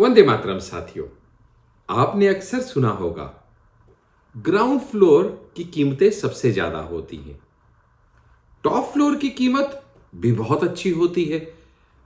वंदे मातरम साथियों, आपने अक्सर सुना होगा ग्राउंड फ्लोर की कीमतें सबसे ज्यादा होती हैं। टॉप फ्लोर की कीमत भी बहुत अच्छी होती है।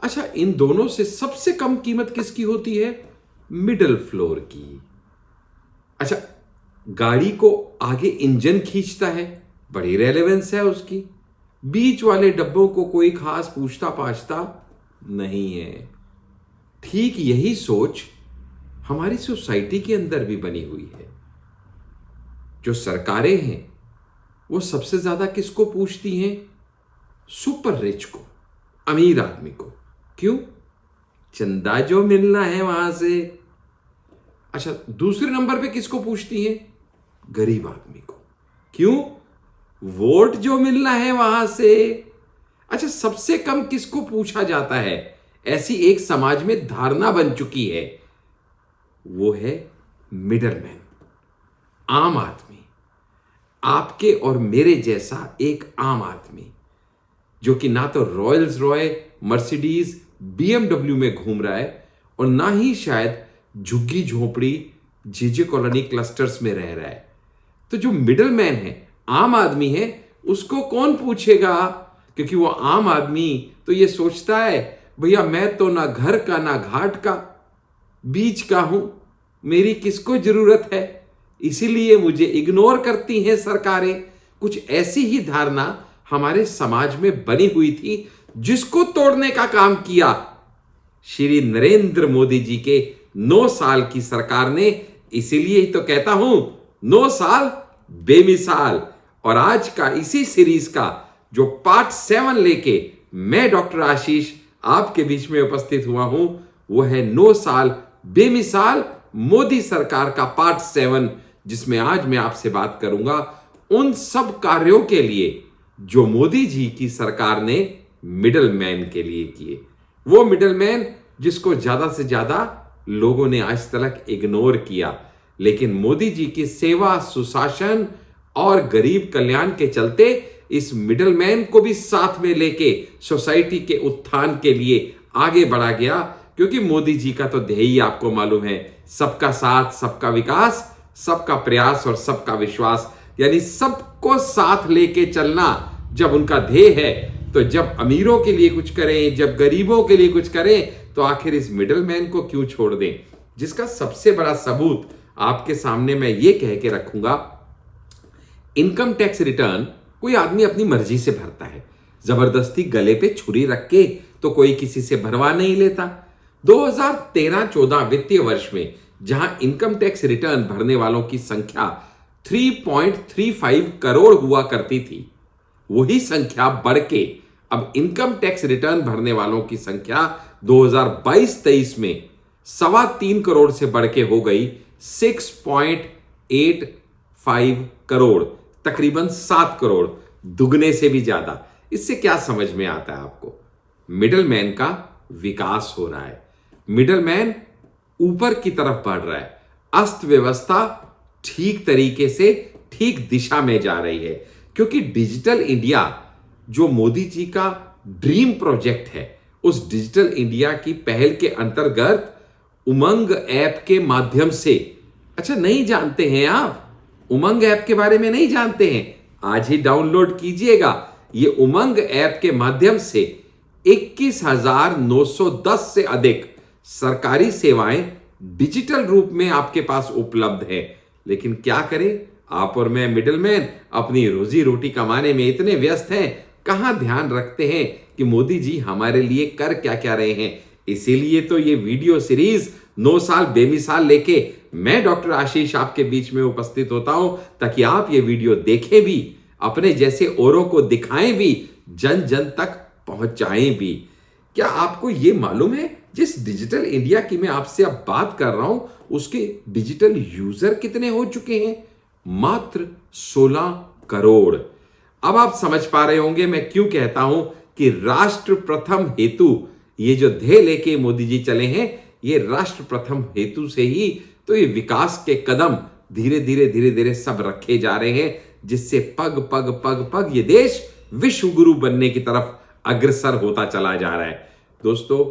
अच्छा, इन दोनों से सबसे कम कीमत किसकी होती है? मिडिल फ्लोर की। अच्छा, गाड़ी को आगे इंजन खींचता है, बड़ी रेलेवेंस है उसकी। बीच वाले डब्बों को कोई खास पूछता पाछता नहीं है। ठीक यही सोच हमारी सोसाइटी के अंदर भी बनी हुई है। जो सरकारें हैं वो सबसे ज्यादा किसको पूछती हैं? सुपर रिच को, अमीर आदमी को। क्यों? चंदा जो मिलना है वहां से। अच्छा, दूसरे नंबर पे किसको पूछती हैं? गरीब आदमी को। क्यों? वोट जो मिलना है वहां से। अच्छा, सबसे कम किसको पूछा जाता है? ऐसी एक समाज में धारणा बन चुकी है, वो है मिडलमैन, आम आदमी। आपके और मेरे जैसा एक आम आदमी जो कि ना तो रॉयल्स रॉय, मर्सिडीज, बीएमडब्ल्यू में घूम रहा है और ना ही शायद झुग्गी झोपड़ी जेजे कॉलोनी क्लस्टर्स में रह रहा है। तो जो मिडलमैन है, आम आदमी है, उसको कौन पूछेगा? क्योंकि वो आम आदमी तो ये सोचता है, भैया मैं तो ना घर का ना घाट का, बीच का हूं, मेरी किसको जरूरत है। इसीलिए मुझे इग्नोर करती हैं सरकारें। कुछ ऐसी ही धारणा हमारे समाज में बनी हुई थी, जिसको तोड़ने का काम किया श्री नरेंद्र मोदी जी के 9 साल की सरकार ने। इसीलिए ही तो कहता हूं, 9 साल बेमिसाल। और आज का इसी सीरीज का जो पार्ट 7 लेके मैं डॉक्टर आशीष आपके बीच में उपस्थित हुआ हूं, वो है 9 साल बेमिसाल मोदी सरकार का पार्ट 7, जिसमें आज मैं आपसे बात करूंगा उन सब कार्यों के लिए जो मोदी जी की सरकार ने मिडलमैन के लिए किए। वो मिडलमैन जिसको ज्यादा से ज्यादा लोगों ने आज तक इग्नोर किया, लेकिन मोदी जी की सेवा, सुशासन और गरीब कल्याण के चलते इस मिडलमैन को भी साथ में लेके सोसाइटी के उत्थान के लिए आगे बढ़ा गया। क्योंकि मोदी जी का तो ध्येय आपको मालूम है, सबका साथ, सबका विकास, सबका प्रयास और सबका विश्वास। यानी सबको साथ लेके चलना जब उनका ध्येय है, तो जब अमीरों के लिए कुछ करें, जब गरीबों के लिए कुछ करें, तो आखिर इस मिडलमैन को क्यों छोड़ दें? जिसका सबसे बड़ा सबूत आपके सामने मैं ये कह के रखूंगा। इनकम टैक्स रिटर्न कोई आदमी अपनी मर्जी से भरता है, जबरदस्ती गले पे छुरी रख के तो कोई किसी से भरवा नहीं लेता। 2013-14 वित्तीय वर्ष में जहां इनकम टैक्स रिटर्न भरने वालों की संख्या 3.35 करोड़ हुआ करती थी, वही संख्या बढ़ के अब इनकम टैक्स रिटर्न भरने वालों की संख्या 2022-23 में 3.25 करोड़ से बढ़ के हो गई 6.85 करोड़, तकरीबन 7 करोड़, दुगने से भी ज्यादा। इससे क्या समझ में आता है आपको? मिडलमैन का विकास हो रहा है, मिडलमैन ऊपर की तरफ बढ़ रहा है, अर्थव्यवस्था ठीक तरीके से ठीक दिशा में जा रही है। क्योंकि डिजिटल इंडिया जो मोदी जी का ड्रीम प्रोजेक्ट है, उस डिजिटल इंडिया की पहल के अंतर्गत उमंग ऐप के माध्यम से, अच्छा नहीं जानते हैं आप, उमंग ऐप के बारे में नहीं जानते हैं, आज ही डाउनलोड कीजिएगा। ये उमंग ऐप के माध्यम से 21,910 से अधिक सरकारी सेवाएं डिजिटल रूप में आपके पास उपलब्ध है। लेकिन क्या करें, आप और मैं मिडलमैन अपनी रोजी रोटी कमाने में इतने व्यस्त हैं, कहां ध्यान रखते हैं कि मोदी जी हमारे लिए कर क्या क्या रहे हैं। इसीलिए तो ये वीडियो सीरीज 9 साल बेमिसाल लेके मैं डॉक्टर आशीष आपके बीच में उपस्थित होता हूं, ताकि आप ये वीडियो देखें भी, अपने जैसे औरों को दिखाएं भी, जन जन तक पहुंचाएं भी। क्या आपको ये मालूम है, जिस डिजिटल इंडिया की मैं आपसे अब बात कर रहा हूं, उसके डिजिटल यूजर कितने हो चुके हैं? मात्र 16 करोड़। अब आप समझ पा रहे होंगे मैं क्यों कहता हूं कि राष्ट्र प्रथम हेतु, ये जो ध्येय लेके मोदी जी चले हैं, ये राष्ट्र प्रथम हेतु से ही तो ये विकास के कदम धीरे धीरे सब रखे जा रहे हैं, जिससे पग पग पग पग ये देश विश्व गुरु बनने की तरफ अग्रसर होता चला जा रहा है। दोस्तों,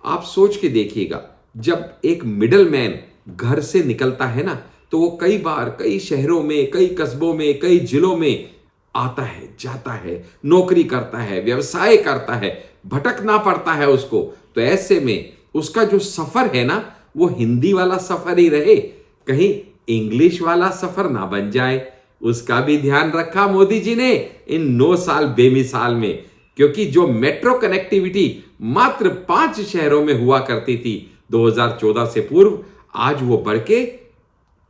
आप सोच के देखिएगा, जब एक मिडलमैन घर से निकलता है ना, तो वो कई बार कई शहरों में, कई कस्बों में, कई जिलों में आता है, जाता है, नौकरी करता है, व्यवसाय करता है, भटकना पड़ता है उसको। तो ऐसे में उसका जो सफर है ना, वो हिंदी वाला सफर ही रहे, कहीं इंग्लिश वाला सफर ना बन जाए। उसका भी ध्यान रखा मोदी जी ने इन 9 साल बेमिसाल में, क्योंकि जो मेट्रो कनेक्टिविटी मात्र 5 शहरों में हुआ करती थी 2014 से पूर्व, आज वो बढ़ के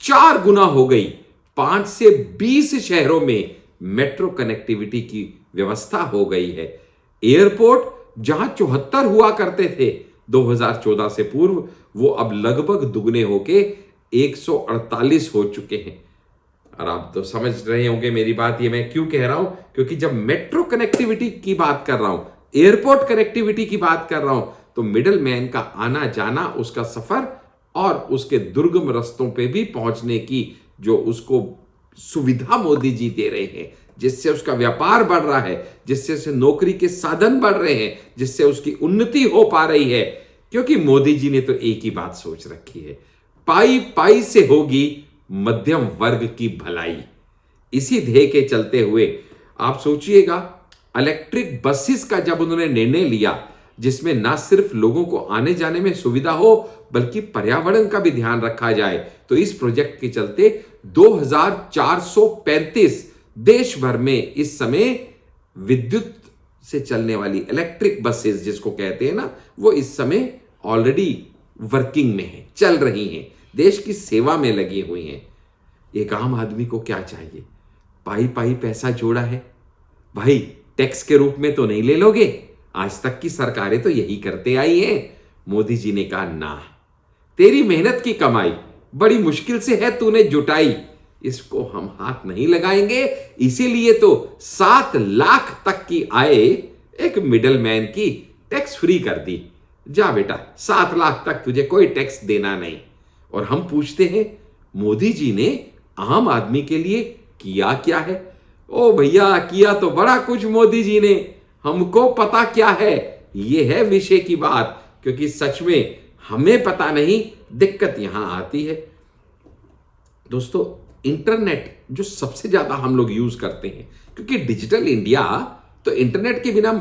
4 गुना हो गई। 5 से 20 शहरों में मेट्रो कनेक्टिविटी की व्यवस्था हो गई है। एयरपोर्ट जहां 74 हुआ करते थे 2014 से पूर्व, वो अब लगभग दुगने होके 148 हो चुके हैं। और आप तो समझ रहे होंगे मेरी बात, ये मैं क्यों कह रहा हूं, क्योंकि जब मेट्रो कनेक्टिविटी की बात कर रहा हूं, एयरपोर्ट कनेक्टिविटी की बात कर रहा हूं, तो मिडल मैन का आना जाना, उसका सफर और उसके दुर्गम रास्तों पे भी पहुंचने की जो उसको सुविधा मोदी जी दे रहे हैं, जिससे उसका व्यापार बढ़ रहा है, जिससे उसे नौकरी के साधन बढ़ रहे हैं, जिससे उसकी उन्नति हो पा रही है। क्योंकि मोदी जी ने तो एक ही बात सोच रखी है, पाई पाई से होगी मध्यम वर्ग की भलाई। इसी ध्येय के चलते हुए आप सोचिएगा, इलेक्ट्रिक बसेस का जब उन्होंने निर्णय लिया, जिसमें ना सिर्फ लोगों को आने जाने में सुविधा हो बल्कि पर्यावरण का भी ध्यान रखा जाए, तो इस प्रोजेक्ट के चलते 2435 देश भर में इस समय विद्युत से चलने वाली इलेक्ट्रिक बसेस जिसको कहते हैं ना, वो इस समय ऑलरेडी वर्किंग में है, चल रही हैं, देश की सेवा में लगी हुई हैं। एक आम आदमी को क्या चाहिए? पाई पाई पैसा जोड़ा है भाई, टैक्स के रूप में तो नहीं ले लोगे? आज तक की सरकारें तो यही करते आई हैं। मोदी जी ने कहा ना, तेरी मेहनत की कमाई बड़ी मुश्किल से है तूने जुटाई, इसको हम हाथ नहीं लगाएंगे। इसीलिए तो 7 लाख तक की आय एक मिडलमैन की टैक्स फ्री कर दी। जा बेटा, 7 लाख तक तुझे कोई टैक्स देना नहीं। और हम पूछते हैं, मोदी जी ने आम आदमी के लिए किया क्या है? ओ भैया, किया तो बड़ा कुछ मोदी जी ने, हमको पता क्या है, ये है विषय की बात। क्योंकि सच में हमें पता नहीं, दिक्कत यहां आती है। दोस्तों, इंटरनेट जो सबसे ज्यादा हम लोग यूज करते हैं, क्योंकि डिजिटल इंडिया तो इंटरनेट के बिना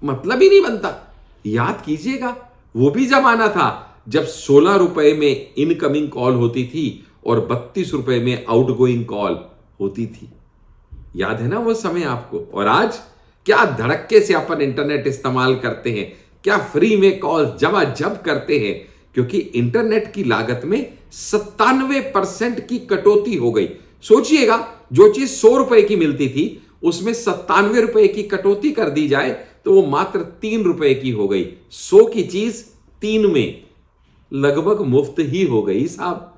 मतलब ही नहीं बनता। याद कीजिएगा, वो भी जमाना था जब 16 रुपए में इनकमिंग कॉल होती थी और 32 रुपए में आउटगोइंग कॉल होती थी। याद है ना वो समय आपको? और आज क्या धड़क्के से अपन इंटरनेट इस्तेमाल करते हैं, क्या फ्री में कॉल जब करते हैं, क्योंकि इंटरनेट की लागत में 97% की कटौती हो गई। सोचिएगा, जो चीज 100 रुपए की मिलती थी उसमें 97 रुपए की कटौती कर दी जाए तो वो मात्र 3 रुपए की हो गई। 100 की चीज 3 में लगभग मुफ्त ही हो गई साहब।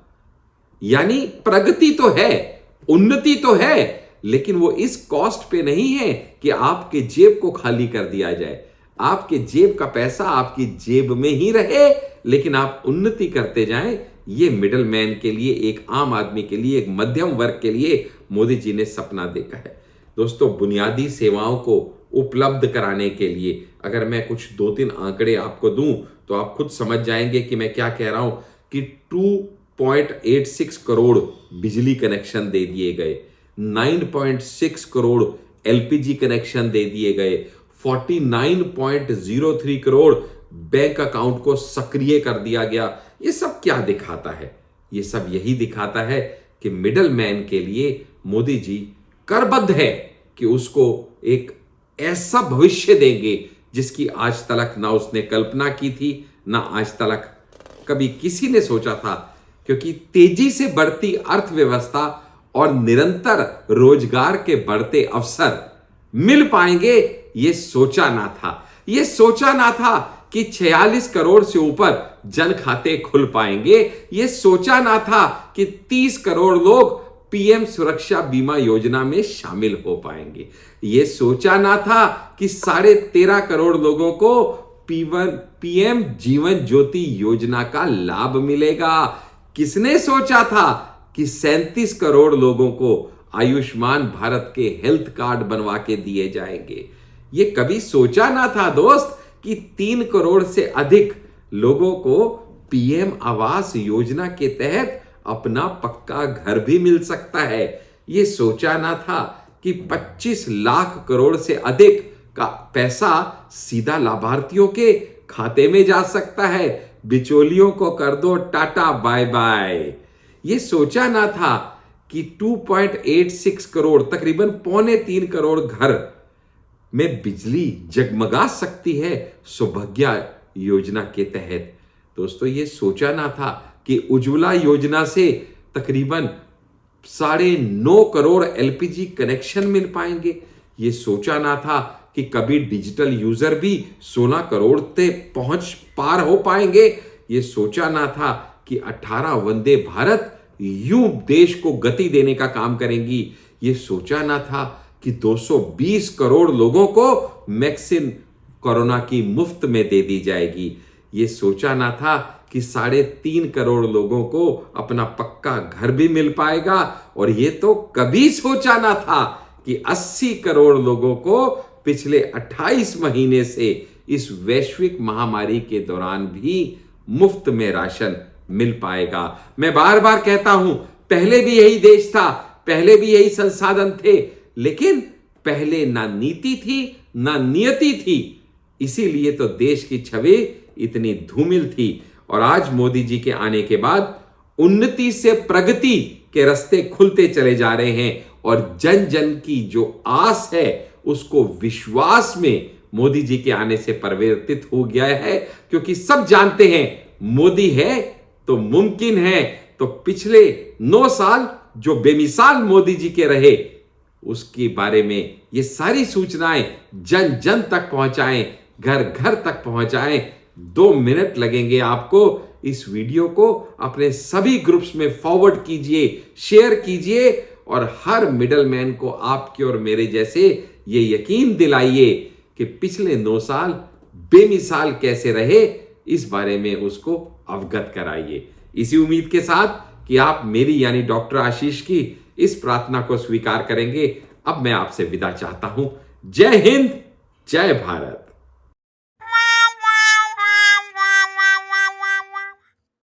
यानी प्रगति तो है, उन्नति तो है, लेकिन वो इस कॉस्ट पे नहीं है कि आपके जेब को खाली कर दिया जाए। आपके जेब का पैसा आपकी जेब में ही रहे, लेकिन आप उन्नति करते जाएं। ये मिडल मैन के लिए, एक आम आदमी के लिए, एक मध्यम वर्ग के लिए मोदी जी ने सपना देखा है। दोस्तों, बुनियादी सेवाओं को उपलब्ध कराने के लिए अगर मैं कुछ 2-3 आंकड़े आपको दूं तो आप खुद समझ जाएंगे कि मैं क्या कह रहा हूं। कि 2.86 करोड़ बिजली कनेक्शन दे दिए गए, 9.6 करोड़ एलपीजी कनेक्शन दे दिए गए, 49.03 करोड़ बैंक अकाउंट को सक्रिय कर दिया गया। ये सब क्या दिखाता है? ये सब यही दिखाता है कि मिडल मैन के लिए मोदी जी करबद्ध है कि उसको एक ऐसा भविष्य देंगे जिसकी आज तक ना उसने कल्पना की थी, ना आज तक कभी किसी ने सोचा था। क्योंकि तेजी से बढ़ती अर्थव्यवस्था और निरंतर रोजगार के बढ़ते अवसर मिल पाएंगे, ये सोचा ना था। ये सोचा ना था कि 46 करोड़ से ऊपर जन खाते खुल पाएंगे। ये सोचा ना था कि 30 करोड़ लोग पीएम सुरक्षा बीमा योजना में शामिल हो पाएंगे। ये सोचा ना था कि 13.5 करोड़ लोगों को पीएम जीवन ज्योति योजना का लाभ मिलेगा। किसने सोचा था कि 37 करोड़ लोगों को आयुष्मान भारत के हेल्थ कार्ड बनवा के दिए जाएंगे? ये कभी सोचा ना था दोस्त कि 3 करोड़ से अधिक लोगों को पीएम आवास योजना के तहत अपना पक्का घर भी मिल सकता है। ये सोचा ना था कि 25 लाख करोड़ से अधिक का पैसा सीधा लाभार्थियों के खाते में जा सकता है। बिचौलियों को कर दो टाटा बाय बाय। ये सोचा ना था कि 2.86 करोड़, तकरीबन 2.25 करोड़ घर में बिजली जगमगा सकती है सौभाग्य योजना के तहत। दोस्तों, ये सोचा ना था कि उज्ज्वला योजना से तकरीबन 9.5 करोड़ एलपीजी कनेक्शन मिल पाएंगे। ये सोचा ना था कि कभी डिजिटल यूजर भी 16 करोड़ तक पहुंच पार हो पाएंगे। ये सोचा ना था कि 18 वंदे भारत यूं देश को गति देने का काम करेंगी। ये सोचा ना था कि 220 करोड़ लोगों को वैक्सीन कोरोना की मुफ्त में दे दी जाएगी। ये सोचा ना था कि 3.5 करोड़ लोगों को अपना पक्का घर भी मिल पाएगा। और ये तो कभी सोचा ना था कि 80 करोड़ लोगों को पिछले 28 महीने से इस वैश्विक महामारी के दौरान भी मुफ्त में राशन मिल पाएगा। मैं बार बार कहता हूं, पहले भी यही देश था, पहले भी यही संसाधन थे, लेकिन पहले ना नीति थी ना नियति थी। इसीलिए तो देश की छवि इतनी धूमिल थी। और आज मोदी जी के आने के बाद उन्नति से प्रगति के रास्ते खुलते चले जा रहे हैं। और जन जन की जो आस है उसको विश्वास में मोदी जी के आने से परिवर्तित हो गया है। क्योंकि सब जानते हैं मोदी है तो मुमकिन है। तो पिछले 9 साल जो बेमिसाल मोदी जी के रहे, उसके बारे में ये सारी सूचनाएं जन जन तक पहुंचाएं, घर घर तक पहुंचाएं। 2 मिनट लगेंगे आपको। इस वीडियो को अपने सभी ग्रुप्स में फॉरवर्ड कीजिए, शेयर कीजिए और हर मिडलमैन को आपके और मेरे जैसे ये यकीन दिलाइए कि पिछले 9 साल बेमिसाल कैसे रहे, इस बारे में उसको अवगत कराइए। इसी उम्मीद के साथ कि आप मेरी यानी डॉक्टर आशीष की इस प्रार्थना को स्वीकार करेंगे, अब मैं आपसे विदा चाहता हूं। जय हिंद, जय भारत।